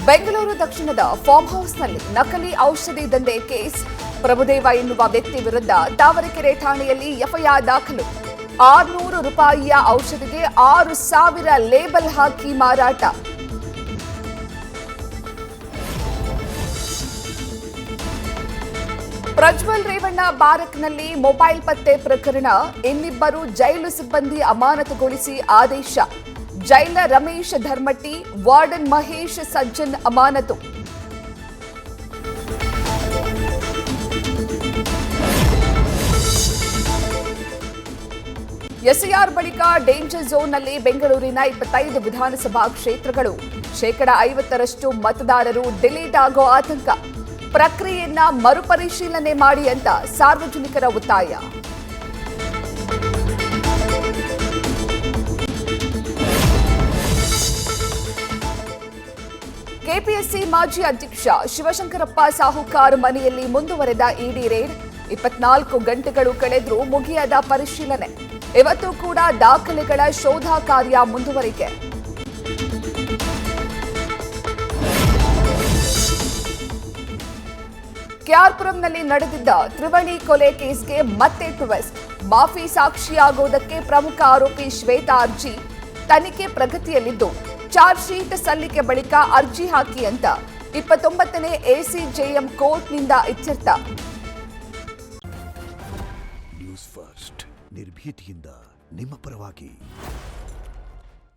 ಬೆಂಗಳೂರು ದಕ್ಷಿಣದ ಫಾರ್ಮ್ ಹೌಸ್ನಲ್ಲಿ ನಕಲಿ ಔಷಧಿ ದಂಧೆ ಕೇಸ್. ಪ್ರಭುದೇವ ಎನ್ನುವ ವ್ಯಕ್ತಿ ವಿರುದ್ಧ ತಾವರೆಕೆರೆ ಠಾಣೆಯಲ್ಲಿ ಎಫ್ಐಆರ್ ದಾಖಲು. 600 ರೂಪಾಯಿಯ ಔಷಧಿಗೆ 6,000 ಲೇಬಲ್ ಹಾಕಿ ಮಾರಾಟ. ಪ್ರಜ್ವಲ್ ರೇವಣ್ಣ ಬಾರಕ್ನಲ್ಲಿ ಮೊಬೈಲ್ ಪತ್ತೆ ಪ್ರಕರಣ. ಇನ್ನಿಬ್ಬರು ಜೈಲು ಸಿಬ್ಬಂದಿ ಅಮಾನತುಗೊಳಿಸಿ ಆದೇಶ. ಜೈಲರ್ ರಮೇಶ್ ಧರ್ಮಟ್ಟಿ, ವಾರ್ಡನ್ ಮಹೇಶ್ ಸಜ್ಜನ್ ಅಮಾನತು. ಎಸ್ಐಆರ್ ಬಳಿಕ ಡೇಂಜರ್ ಝೋನ್ನಲ್ಲಿ ಬೆಂಗಳೂರಿನ 25 ವಿಧಾನಸಭಾ ಕ್ಷೇತ್ರಗಳು. 50% ಮತದಾರರು ಡಿಲೀಟ್ ಆಗೋ ಆತಂಕ. ಪ್ರಕ್ರಿಯೆಯನ್ನ ಮರುಪರಿಶೀಲನೆ ಮಾಡಿ ಅಂತ ಸಾರ್ವಜನಿಕರ ಒತ್ತಾಯ. ಕೆಪಿಎಸ್ಸಿ ಮಾಜಿ ಅಧ್ಯಕ್ಷ ಶಿವಶಂಕರಪ್ಪ ಸಾಹುಕಾರ್ ಮನೆಯಲ್ಲಿ ಮುಂದುವರೆದ ಇಡಿ ರೇಡ್. 24 ಗಂಟೆಗಳು ಕಳೆದರೂ ಮುಗಿಯದ ಪರಿಶೀಲನೆ. ಇವತ್ತು ಕೂಡ ದಾಖಲೆಗಳ ಶೋಧ ಕಾರ್ಯ ಮುಂದುವರಿಕೆ. ಕೆಆರ್ಪುರಂನಲ್ಲಿ ನಡೆದಿದ್ದ ತ್ರಿವಳಿ ಕೊಲೆ ಕೇಸ್ಗೆ ಮತ್ತೆ ಟ್ವಿಸ್ಟ್. ಮಾಫಿ ಸಾಕ್ಷಿಯಾಗುವುದಕ್ಕೆ ಪ್ರಮುಖ ಆರೋಪಿ ಶ್ವೇತಾ ಅರ್ಜಿ. ತನಿಖೆ ಪ್ರಗತಿಯಲ್ಲಿದ್ದು ಚಾರ್ಜ್ ಶೀಟ್ ಸಲ್ಲಿಕೆ ಬಳಿಕ ಅರ್ಜಿ ಹಾಕಿ ಅಂತ 29ನೇ ಎಸಿಜೆಎಂ ಕೋರ್ಟ್ನಿಂದ ಇತ್ಯರ್ಥ. ನ್ಯೂಸ್ ಫಸ್ಟ್ ನಿರ್ಭೀತಿಯಿಂದ ನಿಮ್ಮ ಪರವಾಗಿ.